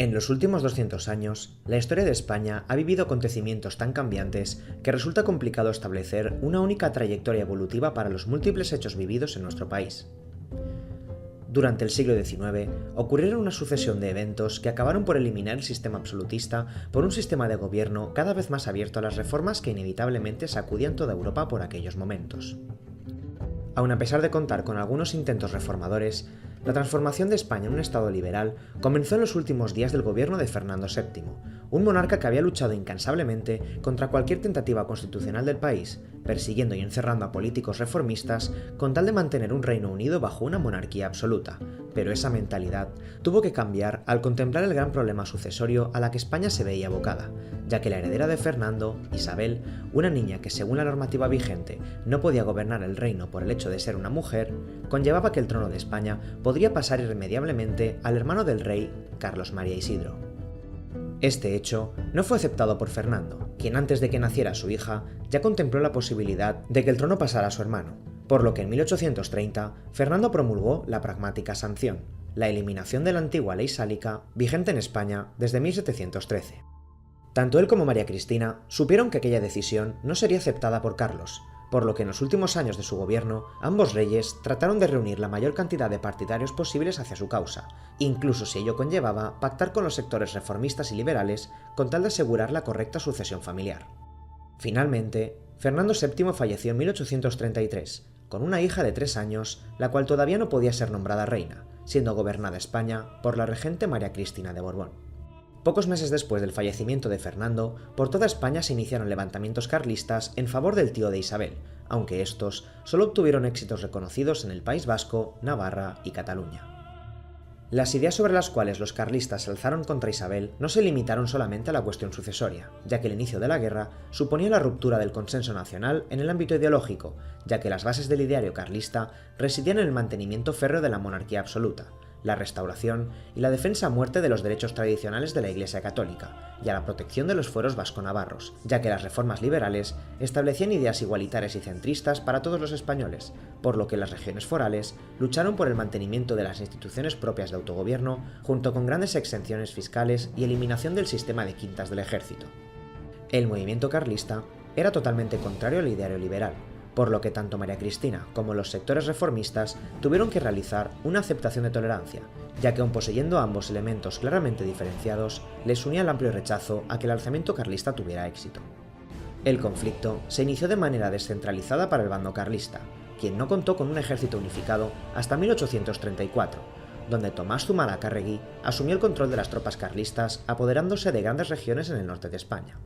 En los últimos 200 años, la historia de España ha vivido acontecimientos tan cambiantes que resulta complicado establecer una única trayectoria evolutiva para los múltiples hechos vividos en nuestro país. Durante el siglo XIX ocurrieron una sucesión de eventos que acabaron por eliminar el sistema absolutista por un sistema de gobierno cada vez más abierto a las reformas que inevitablemente sacudían toda Europa por aquellos momentos. Aun a pesar de contar con algunos intentos reformadores, la transformación de España en un Estado liberal comenzó en los últimos días del gobierno de Fernando VII, un monarca que había luchado incansablemente contra cualquier tentativa constitucional del país, persiguiendo y encerrando a políticos reformistas con tal de mantener un Reino Unido bajo una monarquía absoluta. Pero esa mentalidad tuvo que cambiar al contemplar el gran problema sucesorio a la que España se veía abocada, ya que la heredera de Fernando, Isabel, una niña que según la normativa vigente no podía gobernar el reino por el hecho de ser una mujer, conllevaba que el trono de España podría pasar irremediablemente al hermano del rey, Carlos María Isidro. Este hecho no fue aceptado por Fernando, quien antes de que naciera su hija ya contempló la posibilidad de que el trono pasara a su hermano, por lo que en 1830 Fernando promulgó la Pragmática Sanción, la eliminación de la antigua ley sálica vigente en España desde 1713. Tanto él como María Cristina supieron que aquella decisión no sería aceptada por Carlos, por lo que en los últimos años de su gobierno ambos reyes trataron de reunir la mayor cantidad de partidarios posibles hacia su causa, incluso si ello conllevaba pactar con los sectores reformistas y liberales con tal de asegurar la correcta sucesión familiar. Finalmente, Fernando VII falleció en 1833, con una hija de 3 años, la cual todavía no podía ser nombrada reina, siendo gobernada España por la regente María Cristina de Borbón. Pocos meses después del fallecimiento de Fernando, por toda España se iniciaron levantamientos carlistas en favor del tío de Isabel, aunque estos solo obtuvieron éxitos reconocidos en el País Vasco, Navarra y Cataluña. Las ideas sobre las cuales los carlistas se alzaron contra Isabel no se limitaron solamente a la cuestión sucesoria, ya que el inicio de la guerra suponía la ruptura del consenso nacional en el ámbito ideológico, ya que las bases del ideario carlista residían en el mantenimiento férreo de la monarquía absoluta, la restauración y la defensa a muerte de los derechos tradicionales de la Iglesia Católica, y a la protección de los fueros vasco-navarros, ya que las reformas liberales establecían ideas igualitarias y centristas para todos los españoles, por lo que las regiones forales lucharon por el mantenimiento de las instituciones propias de autogobierno, junto con grandes exenciones fiscales y eliminación del sistema de quintas del ejército. El movimiento carlista era totalmente contrario al ideario liberal, por lo que tanto María Cristina como los sectores reformistas tuvieron que realizar una aceptación de tolerancia, ya que aun poseyendo ambos elementos claramente diferenciados, les unía el amplio rechazo a que el alzamiento carlista tuviera éxito. El conflicto se inició de manera descentralizada para el bando carlista, quien no contó con un ejército unificado hasta 1834, donde Tomás Zumalacárregui asumió el control de las tropas carlistas, apoderándose de grandes regiones en el norte de España.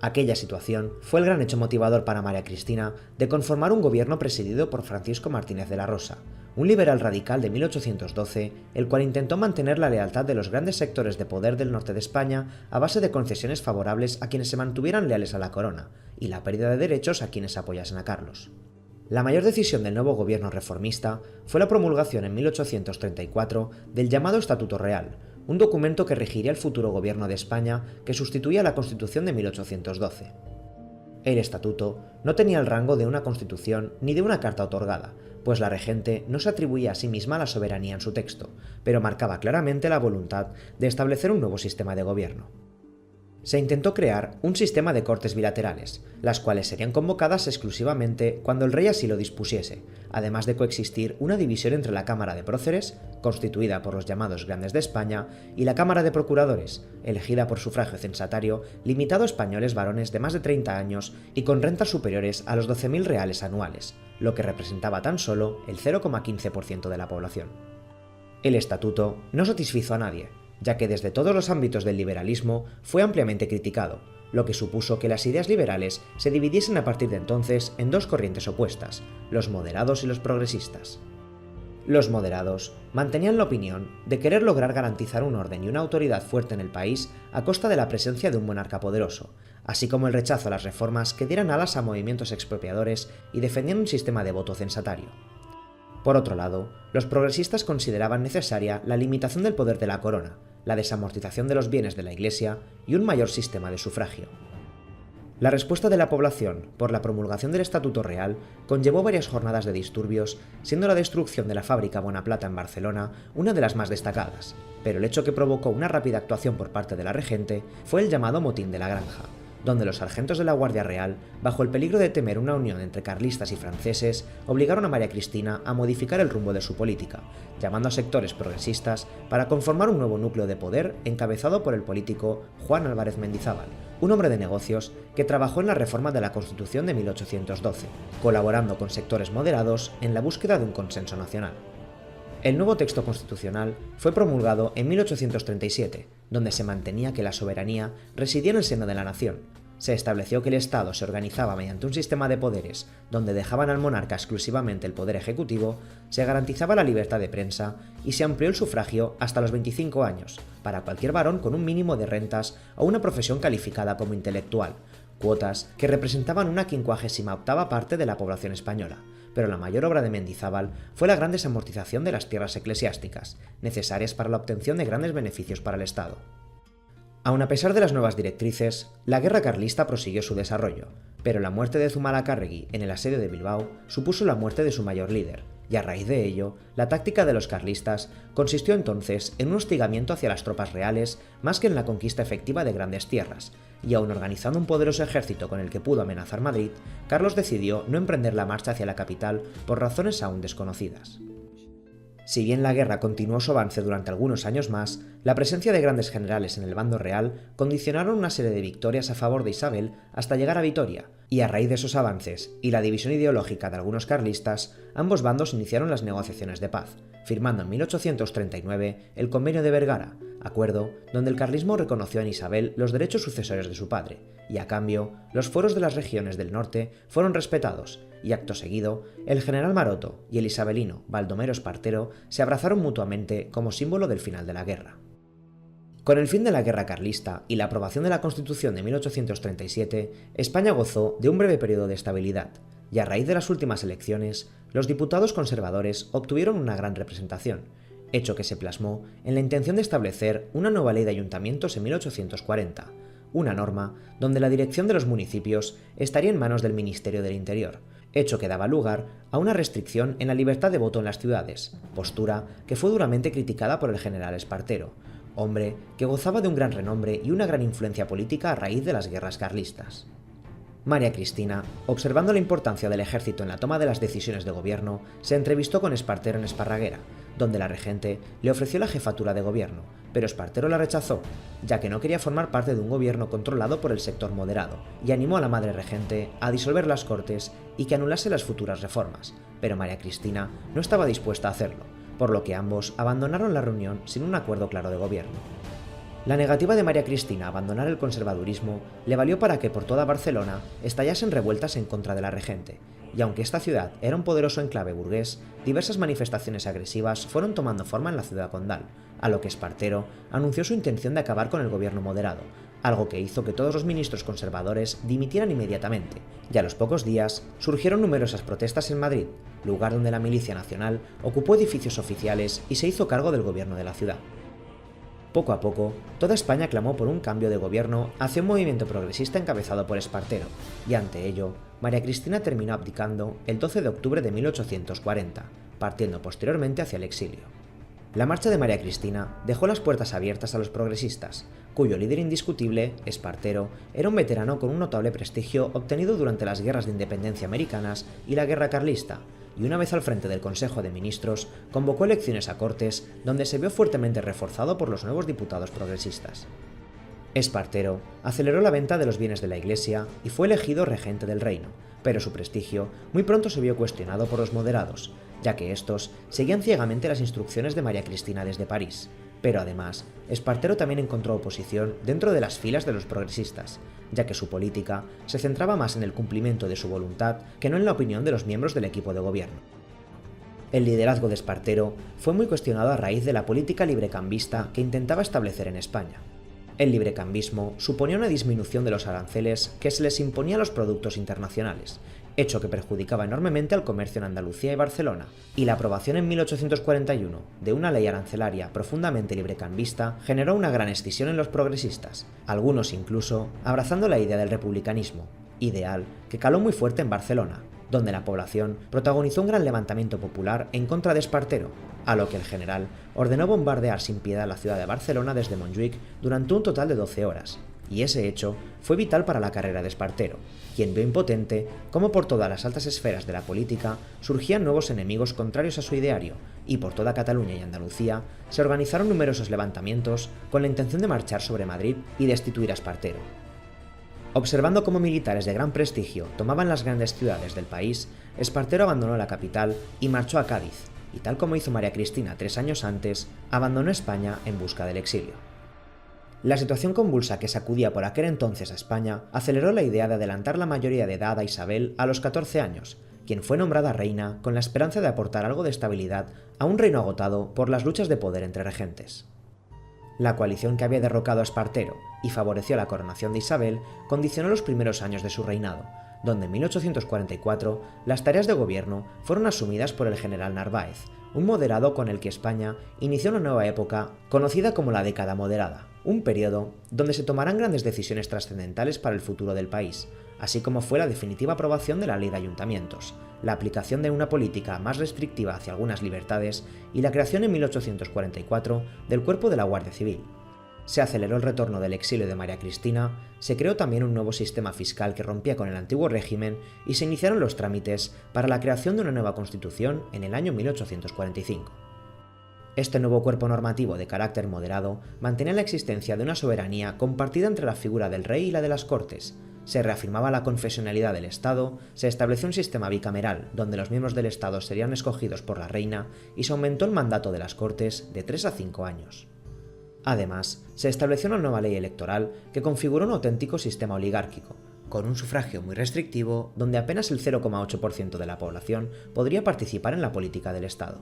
Aquella situación fue el gran hecho motivador para María Cristina de conformar un gobierno presidido por Francisco Martínez de la Rosa, un liberal radical de 1812, el cual intentó mantener la lealtad de los grandes sectores de poder del norte de España a base de concesiones favorables a quienes se mantuvieran leales a la corona, y la pérdida de derechos a quienes apoyasen a Carlos. La mayor decisión del nuevo gobierno reformista fue la promulgación en 1834 del llamado Estatuto Real, un documento que regiría el futuro gobierno de España que sustituía a la Constitución de 1812. El estatuto no tenía el rango de una constitución ni de una carta otorgada, pues la regente no se atribuía a sí misma la soberanía en su texto, pero marcaba claramente la voluntad de establecer un nuevo sistema de gobierno. Se intentó crear un sistema de cortes bilaterales, las cuales serían convocadas exclusivamente cuando el rey así lo dispusiese, además de coexistir una división entre la Cámara de Próceres, constituida por los llamados Grandes de España, y la Cámara de Procuradores, elegida por sufragio censatario, limitado a españoles varones de más de 30 años y con rentas superiores a los 12.000 reales anuales, lo que representaba tan solo el 0,15% de la población. El estatuto no satisfizo a nadie, ya que desde todos los ámbitos del liberalismo fue ampliamente criticado, lo que supuso que las ideas liberales se dividiesen a partir de entonces en dos corrientes opuestas, los moderados y los progresistas. Los moderados mantenían la opinión de querer lograr garantizar un orden y una autoridad fuerte en el país a costa de la presencia de un monarca poderoso, así como el rechazo a las reformas que dieran alas a movimientos expropiadores y defendían un sistema de voto censatario. Por otro lado, los progresistas consideraban necesaria la limitación del poder de la corona, la desamortización de los bienes de la Iglesia y un mayor sistema de sufragio. La respuesta de la población por la promulgación del Estatuto Real conllevó varias jornadas de disturbios, siendo la destrucción de la fábrica Bonaplata en Barcelona una de las más destacadas, pero el hecho que provocó una rápida actuación por parte de la regente fue el llamado Motín de la Granja, donde los sargentos de la Guardia Real, bajo el peligro de temer una unión entre carlistas y franceses, obligaron a María Cristina a modificar el rumbo de su política, llamando a sectores progresistas para conformar un nuevo núcleo de poder encabezado por el político Juan Álvarez Mendizábal, un hombre de negocios que trabajó en la reforma de la Constitución de 1812, colaborando con sectores moderados en la búsqueda de un consenso nacional. El nuevo texto constitucional fue promulgado en 1837, donde se mantenía que la soberanía residía en el seno de la nación. Se estableció que el Estado se organizaba mediante un sistema de poderes donde dejaban al monarca exclusivamente el poder ejecutivo, se garantizaba la libertad de prensa y se amplió el sufragio hasta los 25 años, para cualquier varón con un mínimo de rentas o una profesión calificada como intelectual, cuotas que representaban una 58ª parte de la población española. Pero la mayor obra de Mendizábal fue la gran desamortización de las tierras eclesiásticas, necesarias para la obtención de grandes beneficios para el Estado. Aun a pesar de las nuevas directrices, la guerra carlista prosiguió su desarrollo, pero la muerte de Zumalacárregui en el asedio de Bilbao supuso la muerte de su mayor líder, y a raíz de ello, la táctica de los carlistas consistió entonces en un hostigamiento hacia las tropas reales más que en la conquista efectiva de grandes tierras, y aun organizando un poderoso ejército con el que pudo amenazar Madrid, Carlos decidió no emprender la marcha hacia la capital por razones aún desconocidas. Si bien la guerra continuó su avance durante algunos años más, la presencia de grandes generales en el bando real condicionaron una serie de victorias a favor de Isabel hasta llegar a Vitoria, y a raíz de esos avances y la división ideológica de algunos carlistas, ambos bandos iniciaron las negociaciones de paz, firmando en 1839 el Convenio de Vergara, acuerdo donde el carlismo reconoció en Isabel los derechos sucesorios de su padre, y a cambio, los fueros de las regiones del norte fueron respetados, y acto seguido, el general Maroto y el isabelino Baldomero Espartero se abrazaron mutuamente como símbolo del final de la guerra. Con el fin de la guerra carlista y la aprobación de la Constitución de 1837, España gozó de un breve periodo de estabilidad, y a raíz de las últimas elecciones, los diputados conservadores obtuvieron una gran representación, hecho que se plasmó en la intención de establecer una nueva ley de ayuntamientos en 1840, una norma donde la dirección de los municipios estaría en manos del Ministerio del Interior, hecho que daba lugar a una restricción en la libertad de voto en las ciudades, postura que fue duramente criticada por el general Espartero, hombre que gozaba de un gran renombre y una gran influencia política a raíz de las guerras carlistas. María Cristina, observando la importancia del ejército en la toma de las decisiones de gobierno, se entrevistó con Espartero en Esparraguera, donde la regente le ofreció la jefatura de gobierno, pero Espartero la rechazó, ya que no quería formar parte de un gobierno controlado por el sector moderado, y animó a la madre regente a disolver las Cortes y que anulase las futuras reformas, pero María Cristina no estaba dispuesta a hacerlo, por lo que ambos abandonaron la reunión sin un acuerdo claro de gobierno. La negativa de María Cristina a abandonar el conservadurismo le valió para que por toda Barcelona estallasen revueltas en contra de la regente, y aunque esta ciudad era un poderoso enclave burgués, diversas manifestaciones agresivas fueron tomando forma en la ciudad condal, a lo que Espartero anunció su intención de acabar con el gobierno moderado, algo que hizo que todos los ministros conservadores dimitieran inmediatamente, y a los pocos días surgieron numerosas protestas en Madrid, lugar donde la Milicia Nacional ocupó edificios oficiales y se hizo cargo del gobierno de la ciudad. Poco a poco, toda España clamó por un cambio de gobierno hacia un movimiento progresista encabezado por Espartero, y ante ello, María Cristina terminó abdicando el 12 de octubre de 1840, partiendo posteriormente hacia el exilio. La marcha de María Cristina dejó las puertas abiertas a los progresistas, cuyo líder indiscutible, Espartero, era un veterano con un notable prestigio obtenido durante las guerras de independencia americanas y la guerra carlista, y una vez al frente del Consejo de Ministros, convocó elecciones a Cortes, donde se vio fuertemente reforzado por los nuevos diputados progresistas. Espartero aceleró la venta de los bienes de la Iglesia y fue elegido regente del reino, pero su prestigio muy pronto se vio cuestionado por los moderados, ya que estos seguían ciegamente las instrucciones de María Cristina desde París. Pero además, Espartero también encontró oposición dentro de las filas de los progresistas, ya que su política se centraba más en el cumplimiento de su voluntad que no en la opinión de los miembros del equipo de gobierno. El liderazgo de Espartero fue muy cuestionado a raíz de la política librecambista que intentaba establecer en España. El librecambismo suponía una disminución de los aranceles que se les imponía a los productos internacionales, hecho que perjudicaba enormemente al comercio en Andalucía y Barcelona, y la aprobación en 1841 de una ley arancelaria profundamente librecambista generó una gran escisión en los progresistas, algunos incluso abrazando la idea del republicanismo, ideal que caló muy fuerte en Barcelona, donde la población protagonizó un gran levantamiento popular en contra de Espartero, a lo que el general ordenó bombardear sin piedad la ciudad de Barcelona desde Montjuïc durante un total de 12 horas, y ese hecho fue vital para la carrera de Espartero, quien vio impotente cómo por todas las altas esferas de la política surgían nuevos enemigos contrarios a su ideario, y por toda Cataluña y Andalucía se organizaron numerosos levantamientos con la intención de marchar sobre Madrid y destituir a Espartero. Observando cómo militares de gran prestigio tomaban las grandes ciudades del país, Espartero abandonó la capital y marchó a Cádiz, y tal como hizo María Cristina 3 años antes, abandonó España en busca del exilio. La situación convulsa que sacudía por aquel entonces a España aceleró la idea de adelantar la mayoría de edad a Isabel a los 14 años, quien fue nombrada reina con la esperanza de aportar algo de estabilidad a un reino agotado por las luchas de poder entre regentes. La coalición que había derrocado a Espartero y favoreció la coronación de Isabel condicionó los primeros años de su reinado, donde en 1844 las tareas de gobierno fueron asumidas por el general Narváez, un moderado con el que España inició una nueva época conocida como la década moderada, un periodo donde se tomarán grandes decisiones trascendentales para el futuro del país, así como fue la definitiva aprobación de la Ley de Ayuntamientos, la aplicación de una política más restrictiva hacia algunas libertades y la creación en 1844 del Cuerpo de la Guardia Civil. Se aceleró el retorno del exilio de María Cristina, se creó también un nuevo sistema fiscal que rompía con el antiguo régimen y se iniciaron los trámites para la creación de una nueva constitución en el año 1845. Este nuevo cuerpo normativo de carácter moderado mantenía la existencia de una soberanía compartida entre la figura del rey y la de las Cortes. Se reafirmaba la confesionalidad del Estado, se estableció un sistema bicameral donde los miembros del Estado serían escogidos por la reina y se aumentó el mandato de las Cortes de 3 a 5 años. Además, se estableció una nueva ley electoral que configuró un auténtico sistema oligárquico, con un sufragio muy restrictivo donde apenas el 0,8% de la población podría participar en la política del Estado.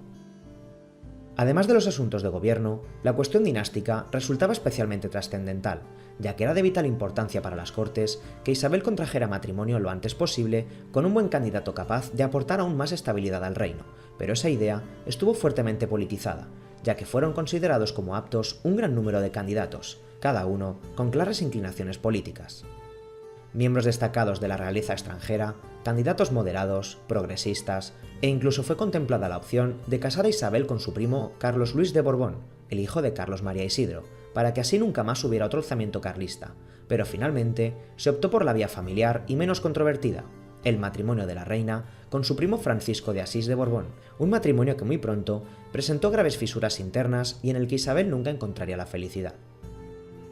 Además de los asuntos de gobierno, la cuestión dinástica resultaba especialmente trascendental, ya que era de vital importancia para las Cortes que Isabel contrajera matrimonio lo antes posible con un buen candidato capaz de aportar aún más estabilidad al reino, pero esa idea estuvo fuertemente politizada, ya que fueron considerados como aptos un gran número de candidatos, cada uno con claras inclinaciones políticas. Miembros destacados de la realeza extranjera, candidatos moderados, progresistas, e incluso fue contemplada la opción de casar a Isabel con su primo Carlos Luis de Borbón, el hijo de Carlos María Isidro, para que así nunca más hubiera otro alzamiento carlista, pero finalmente se optó por la vía familiar y menos controvertida, el matrimonio de la reina con su primo Francisco de Asís de Borbón, un matrimonio que muy pronto presentó graves fisuras internas y en el que Isabel nunca encontraría la felicidad.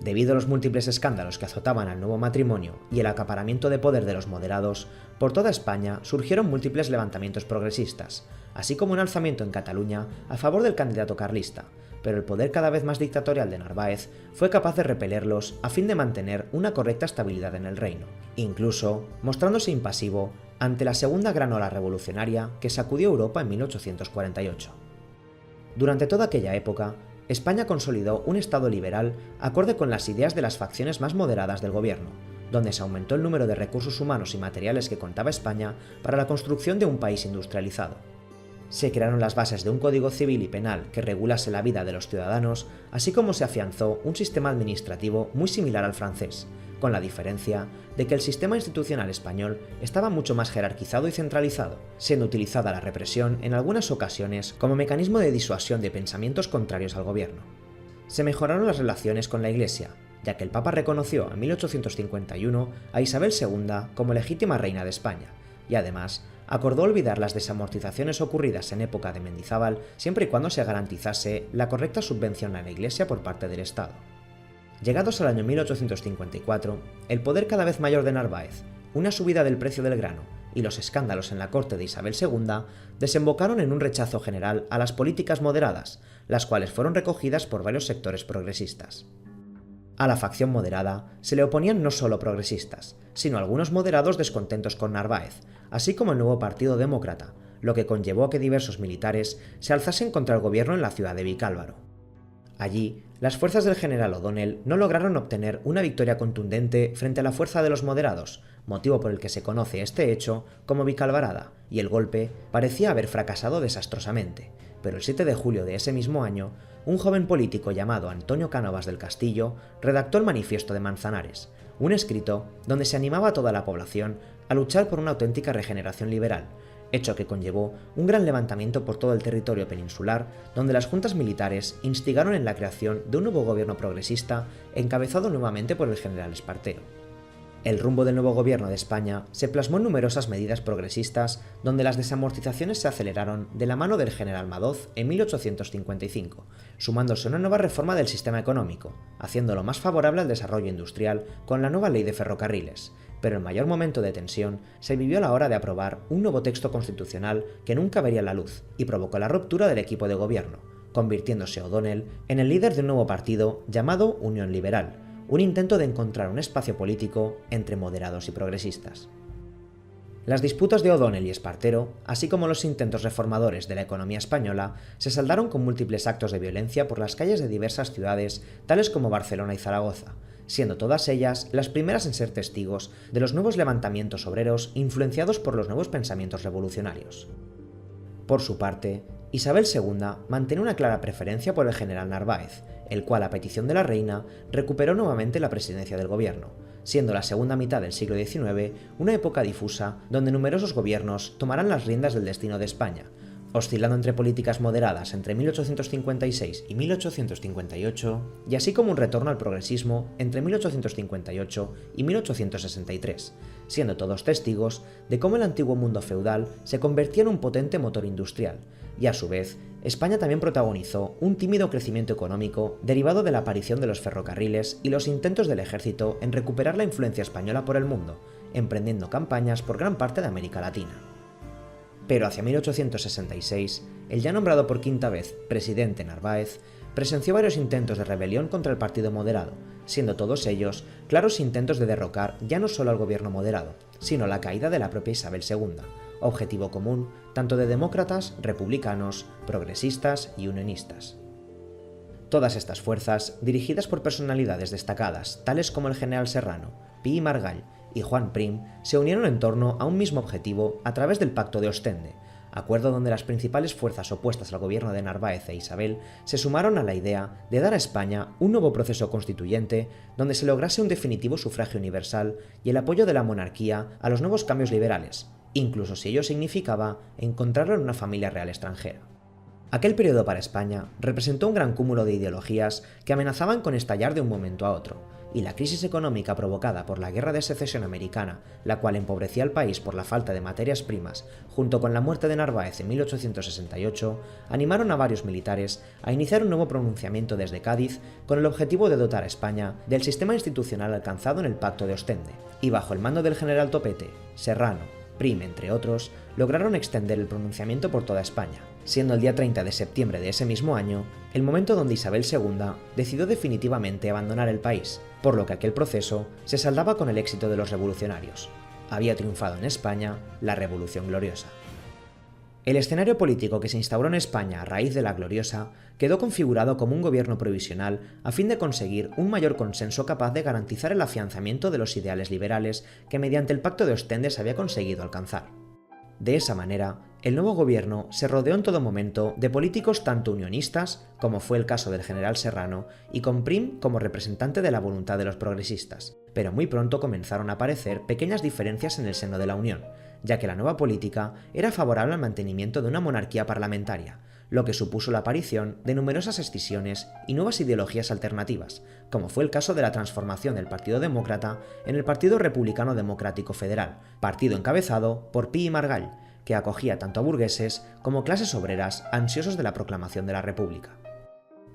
Debido a los múltiples escándalos que azotaban al nuevo matrimonio y el acaparamiento de poder de los moderados, por toda España surgieron múltiples levantamientos progresistas, así como un alzamiento en Cataluña a favor del candidato carlista, pero el poder cada vez más dictatorial de Narváez fue capaz de repelerlos a fin de mantener una correcta estabilidad en el reino, incluso mostrándose impasivo ante la segunda gran ola revolucionaria que sacudió Europa en 1848. Durante toda aquella época, España consolidó un Estado liberal acorde con las ideas de las facciones más moderadas del gobierno, donde se aumentó el número de recursos humanos y materiales que contaba España para la construcción de un país industrializado. Se crearon las bases de un código civil y penal que regulase la vida de los ciudadanos, así como se afianzó un sistema administrativo muy similar al francés, con la diferencia de que el sistema institucional español estaba mucho más jerarquizado y centralizado, siendo utilizada la represión en algunas ocasiones como mecanismo de disuasión de pensamientos contrarios al gobierno. Se mejoraron las relaciones con la Iglesia, ya que el Papa reconoció en 1851 a Isabel II como legítima reina de España, y además acordó olvidar las desamortizaciones ocurridas en época de Mendizábal siempre y cuando se garantizase la correcta subvención a la Iglesia por parte del Estado. Llegados al año 1854, el poder cada vez mayor de Narváez, una subida del precio del grano y los escándalos en la corte de Isabel II desembocaron en un rechazo general a las políticas moderadas, las cuales fueron recogidas por varios sectores progresistas. A la facción moderada se le oponían no solo progresistas, sino algunos moderados descontentos con Narváez, así como el nuevo Partido Demócrata, lo que conllevó a que diversos militares se alzasen contra el gobierno en la ciudad de Vicálvaro. Allí, Las fuerzas del general O'Donnell no lograron obtener una victoria contundente frente a la fuerza de los moderados, motivo por el que se conoce este hecho como Vicalvarada, y el golpe parecía haber fracasado desastrosamente. Pero el 7 de julio de ese mismo año, un joven político llamado Antonio Cánovas del Castillo redactó el Manifiesto de Manzanares, un escrito donde se animaba a toda la población a luchar por una auténtica regeneración liberal, hecho que conllevó un gran levantamiento por todo el territorio peninsular, donde las juntas militares instigaron en la creación de un nuevo gobierno progresista encabezado nuevamente por el general Espartero. El rumbo del nuevo gobierno de España se plasmó en numerosas medidas progresistas, donde las desamortizaciones se aceleraron de la mano del general Madoz en 1855, sumándose una nueva reforma del sistema económico, haciéndolo más favorable al desarrollo industrial con la nueva ley de ferrocarriles. Pero el mayor momento de tensión se vivió a la hora de aprobar un nuevo texto constitucional que nunca vería la luz y provocó la ruptura del equipo de gobierno, convirtiéndose O'Donnell en el líder de un nuevo partido llamado Unión Liberal, un intento de encontrar un espacio político entre moderados y progresistas. Las disputas de O'Donnell y Espartero, así como los intentos reformadores de la economía española, se saldaron con múltiples actos de violencia por las calles de diversas ciudades, tales como Barcelona y Zaragoza, siendo todas ellas las primeras en ser testigos de los nuevos levantamientos obreros influenciados por los nuevos pensamientos revolucionarios. Por su parte, Isabel II mantenía una clara preferencia por el general Narváez, el cual, a petición de la reina, recuperó nuevamente la presidencia del gobierno, siendo la segunda mitad del siglo XIX una época difusa donde numerosos gobiernos tomarán las riendas del destino de España, oscilando entre políticas moderadas entre 1856 y 1858, y así como un retorno al progresismo entre 1858 y 1863, siendo todos testigos de cómo el antiguo mundo feudal se convertía en un potente motor industrial, y a su vez, España también protagonizó un tímido crecimiento económico derivado de la aparición de los ferrocarriles y los intentos del ejército en recuperar la influencia española por el mundo, emprendiendo campañas por gran parte de América Latina. Pero hacia 1866, el ya nombrado por quinta vez presidente Narváez presenció varios intentos de rebelión contra el Partido Moderado, siendo todos ellos claros intentos de derrocar ya no solo al gobierno moderado, sino la caída de la propia Isabel II, objetivo común tanto de demócratas, republicanos, progresistas y unionistas. Todas estas fuerzas, dirigidas por personalidades destacadas tales como el general Serrano, Pi y Margall y Juan Prim, se unieron en torno a un mismo objetivo a través del Pacto de Ostende, acuerdo donde las principales fuerzas opuestas al gobierno de Narváez e Isabel se sumaron a la idea de dar a España un nuevo proceso constituyente donde se lograse un definitivo sufragio universal y el apoyo de la monarquía a los nuevos cambios liberales, incluso si ello significaba encontrarlo en una familia real extranjera. Aquel periodo para España representó un gran cúmulo de ideologías que amenazaban con estallar de un momento a otro, y la crisis económica provocada por la Guerra de Secesión Americana, la cual empobrecía al país por la falta de materias primas, junto con la muerte de Narváez en 1868, animaron a varios militares a iniciar un nuevo pronunciamiento desde Cádiz con el objetivo de dotar a España del sistema institucional alcanzado en el Pacto de Ostende, y bajo el mando del general Topete, Serrano, Prim, entre otros, lograron extender el pronunciamiento por toda España, siendo el día 30 de septiembre de ese mismo año el momento donde Isabel II decidió definitivamente abandonar el país, por lo que aquel proceso se saldaba con el éxito de los revolucionarios. Había triunfado en España la Revolución Gloriosa. El escenario político que se instauró en España a raíz de la Gloriosa quedó configurado como un gobierno provisional a fin de conseguir un mayor consenso capaz de garantizar el afianzamiento de los ideales liberales que mediante el Pacto de Ostende se había conseguido alcanzar. De esa manera, el nuevo gobierno se rodeó en todo momento de políticos tanto unionistas, como fue el caso del general Serrano, y con Prim como representante de la voluntad de los progresistas, pero muy pronto comenzaron a aparecer pequeñas diferencias en el seno de la Unión, ya que la nueva política era favorable al mantenimiento de una monarquía parlamentaria, lo que supuso la aparición de numerosas escisiones y nuevas ideologías alternativas, como fue el caso de la transformación del Partido Demócrata en el Partido Republicano Democrático Federal, partido encabezado por Pi y Margall, que acogía tanto a burgueses como clases obreras ansiosos de la proclamación de la República.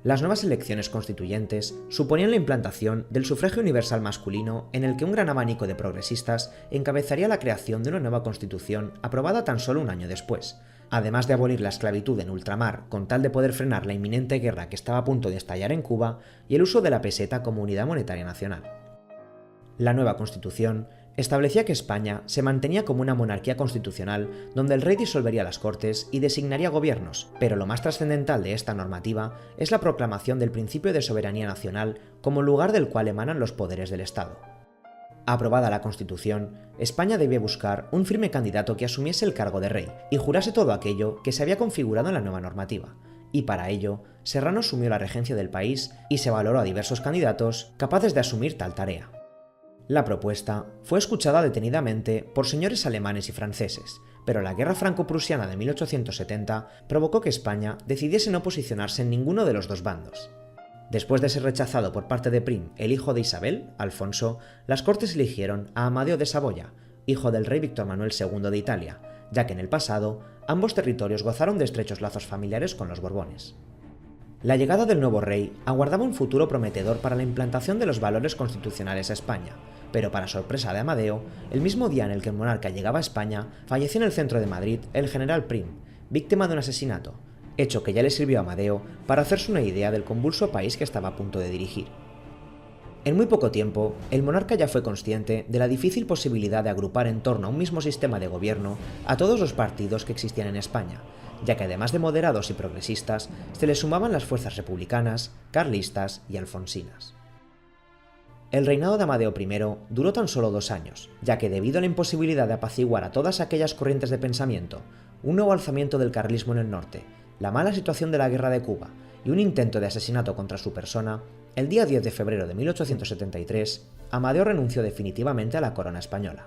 Las nuevas elecciones constituyentes suponían la implantación del sufragio universal masculino en el que un gran abanico de progresistas encabezaría la creación de una nueva constitución aprobada tan solo un año después, además de abolir la esclavitud en ultramar con tal de poder frenar la inminente guerra que estaba a punto de estallar en Cuba y el uso de la peseta como unidad monetaria nacional. La nueva constitución Establecía que España se mantenía como una monarquía constitucional donde el rey disolvería las Cortes y designaría gobiernos, pero lo más trascendental de esta normativa es la proclamación del principio de soberanía nacional como lugar del cual emanan los poderes del Estado. Aprobada la Constitución, España debía buscar un firme candidato que asumiese el cargo de rey y jurase todo aquello que se había configurado en la nueva normativa, y para ello, Serrano asumió la regencia del país y se valoró a diversos candidatos capaces de asumir tal tarea. La propuesta fue escuchada detenidamente por señores alemanes y franceses, pero la guerra franco-prusiana de 1870 provocó que España decidiese no posicionarse en ninguno de los dos bandos. Después de ser rechazado por parte de Prim, el hijo de Isabel, Alfonso, las Cortes eligieron a Amadeo de Saboya, hijo del rey Víctor Manuel II de Italia, ya que en el pasado ambos territorios gozaron de estrechos lazos familiares con los Borbones. La llegada del nuevo rey aguardaba un futuro prometedor para la implantación de los valores constitucionales a España, pero para sorpresa de Amadeo, el mismo día en el que el monarca llegaba a España, falleció en el centro de Madrid el general Prim, víctima de un asesinato, hecho que ya le sirvió a Amadeo para hacerse una idea del convulso país que estaba a punto de dirigir. En muy poco tiempo, el monarca ya fue consciente de la difícil posibilidad de agrupar en torno a un mismo sistema de gobierno a todos los partidos que existían en España, ya que además de moderados y progresistas, se le sumaban las fuerzas republicanas, carlistas y alfonsinas. El reinado de Amadeo I duró tan solo 2 años, ya que debido a la imposibilidad de apaciguar a todas aquellas corrientes de pensamiento, un nuevo alzamiento del carlismo en el norte, la mala situación de la guerra de Cuba y un intento de asesinato contra su persona, el día 10 de febrero de 1873, Amadeo renunció definitivamente a la corona española.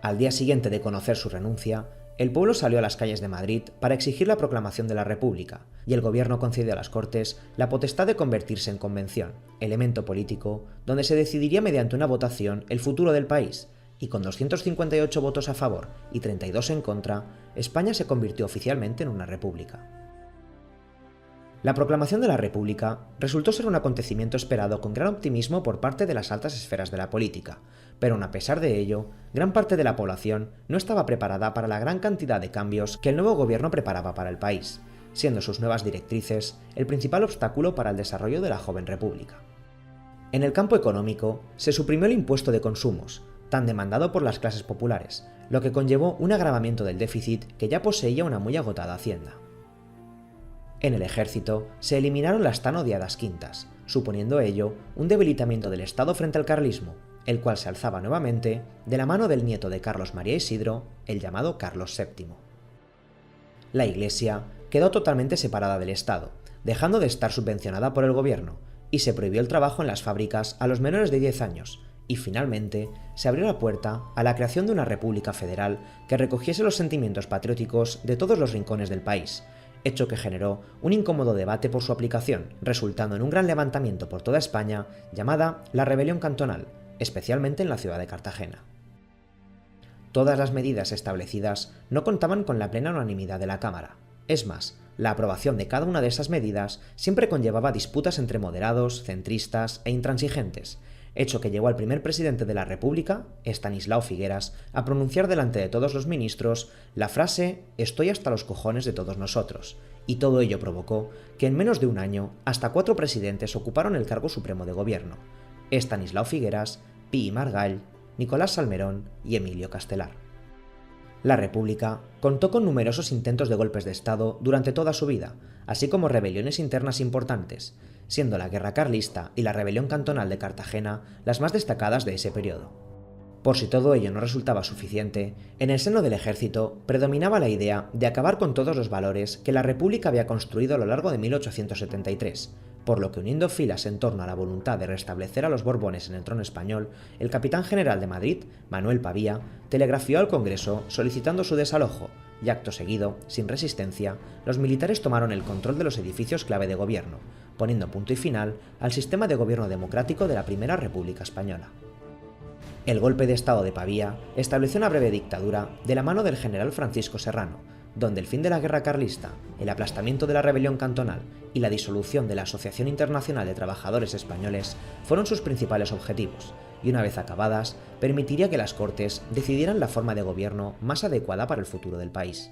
Al día siguiente de conocer su renuncia, el pueblo salió a las calles de Madrid para exigir la proclamación de la República, y el gobierno concedió a las Cortes la potestad de convertirse en convención, elemento político donde se decidiría mediante una votación el futuro del país, y con 258 votos a favor y 32 en contra, España se convirtió oficialmente en una república. La proclamación de la República resultó ser un acontecimiento esperado con gran optimismo por parte de las altas esferas de la política, pero a pesar de ello, gran parte de la población no estaba preparada para la gran cantidad de cambios que el nuevo gobierno preparaba para el país, siendo sus nuevas directrices el principal obstáculo para el desarrollo de la joven república. En el campo económico, se suprimió el impuesto de consumos, tan demandado por las clases populares, lo que conllevó un agravamiento del déficit que ya poseía una muy agotada hacienda. En el ejército se eliminaron las tan odiadas quintas, suponiendo ello un debilitamiento del Estado frente al carlismo, el cual se alzaba nuevamente de la mano del nieto de Carlos María Isidro, el llamado Carlos VII. La Iglesia quedó totalmente separada del Estado, dejando de estar subvencionada por el gobierno, y se prohibió el trabajo en las fábricas a los menores de 10 años, y finalmente se abrió la puerta a la creación de una república federal que recogiese los sentimientos patrióticos de todos los rincones del país, hecho que generó un incómodo debate por su aplicación, resultando en un gran levantamiento por toda España llamada la Rebelión Cantonal, especialmente en la ciudad de Cartagena. Todas las medidas establecidas no contaban con la plena unanimidad de la Cámara. Es más, la aprobación de cada una de esas medidas siempre conllevaba disputas entre moderados, centristas e intransigentes, hecho que llevó al primer presidente de la República, Estanislao Figueras, a pronunciar delante de todos los ministros la frase «Estoy hasta los cojones de todos nosotros», y todo ello provocó que en menos de un año hasta 4 presidentes ocuparon el cargo supremo de gobierno: Estanislao Figueras, Pi y Margall, Nicolás Salmerón y Emilio Castelar. La República contó con numerosos intentos de golpes de Estado durante toda su vida, así como rebeliones internas importantes, siendo la Guerra Carlista y la Rebelión Cantonal de Cartagena las más destacadas de ese periodo. Por si todo ello no resultaba suficiente, en el seno del ejército predominaba la idea de acabar con todos los valores que la República había construido a lo largo de 1873, por lo que uniendo filas en torno a la voluntad de restablecer a los Borbones en el trono español, el capitán general de Madrid, Manuel Pavía, telegrafió al Congreso solicitando su desalojo, y acto seguido, sin resistencia, los militares tomaron el control de los edificios clave de gobierno, poniendo punto y final al sistema de gobierno democrático de la Primera República Española. El golpe de Estado de Pavía estableció una breve dictadura de la mano del general Francisco Serrano, donde el fin de la guerra carlista, el aplastamiento de la rebelión cantonal y la disolución de la Asociación Internacional de Trabajadores Españoles fueron sus principales objetivos, y una vez acabadas, permitiría que las Cortes decidieran la forma de gobierno más adecuada para el futuro del país.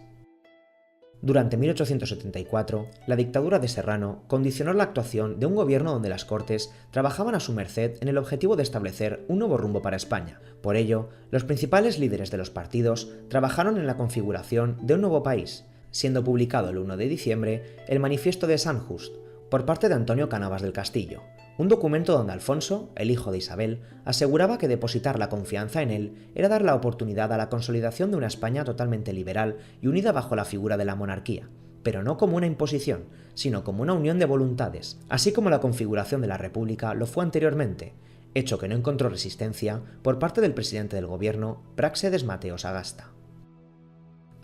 Durante 1874, la dictadura de Serrano condicionó la actuación de un gobierno donde las Cortes trabajaban a su merced en el objetivo de establecer un nuevo rumbo para España. Por ello, los principales líderes de los partidos trabajaron en la configuración de un nuevo país, siendo publicado el 1 de diciembre el Manifiesto de Sandhurst, por parte de Antonio Cánovas del Castillo, un documento donde Alfonso, el hijo de Isabel, aseguraba que depositar la confianza en él era dar la oportunidad a la consolidación de una España totalmente liberal y unida bajo la figura de la monarquía, pero no como una imposición, sino como una unión de voluntades, así como la configuración de la República lo fue anteriormente, hecho que no encontró resistencia por parte del presidente del gobierno, Práxedes Mateo Sagasta.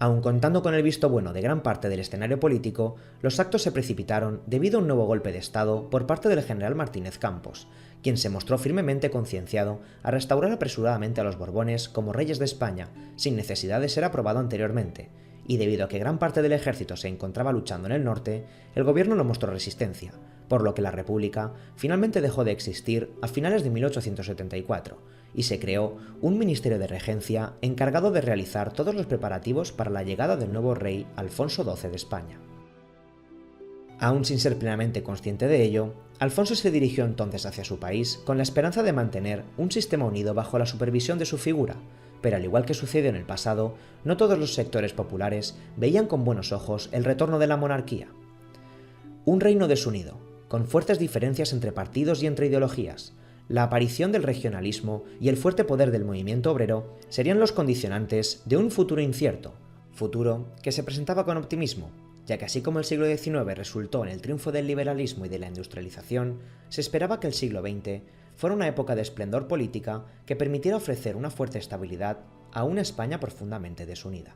Aun contando con el visto bueno de gran parte del escenario político, los actos se precipitaron debido a un nuevo golpe de Estado por parte del general Martínez Campos, quien se mostró firmemente concienciado a restaurar apresuradamente a los Borbones como reyes de España, sin necesidad de ser aprobado anteriormente, y debido a que gran parte del ejército se encontraba luchando en el norte, el gobierno no mostró resistencia, por lo que la República finalmente dejó de existir a finales de 1874, y se creó un ministerio de regencia encargado de realizar todos los preparativos para la llegada del nuevo rey Alfonso XII de España. Aún sin ser plenamente consciente de ello, Alfonso se dirigió entonces hacia su país con la esperanza de mantener un sistema unido bajo la supervisión de su figura, pero al igual que sucedió en el pasado, no todos los sectores populares veían con buenos ojos el retorno de la monarquía. Un reino desunido, con fuertes diferencias entre partidos y entre ideologías, la aparición del regionalismo y el fuerte poder del movimiento obrero serían los condicionantes de un futuro incierto, futuro que se presentaba con optimismo, ya que así como el siglo XIX resultó en el triunfo del liberalismo y de la industrialización, se esperaba que el siglo XX fuera una época de esplendor política que permitiera ofrecer una fuerte estabilidad a una España profundamente desunida.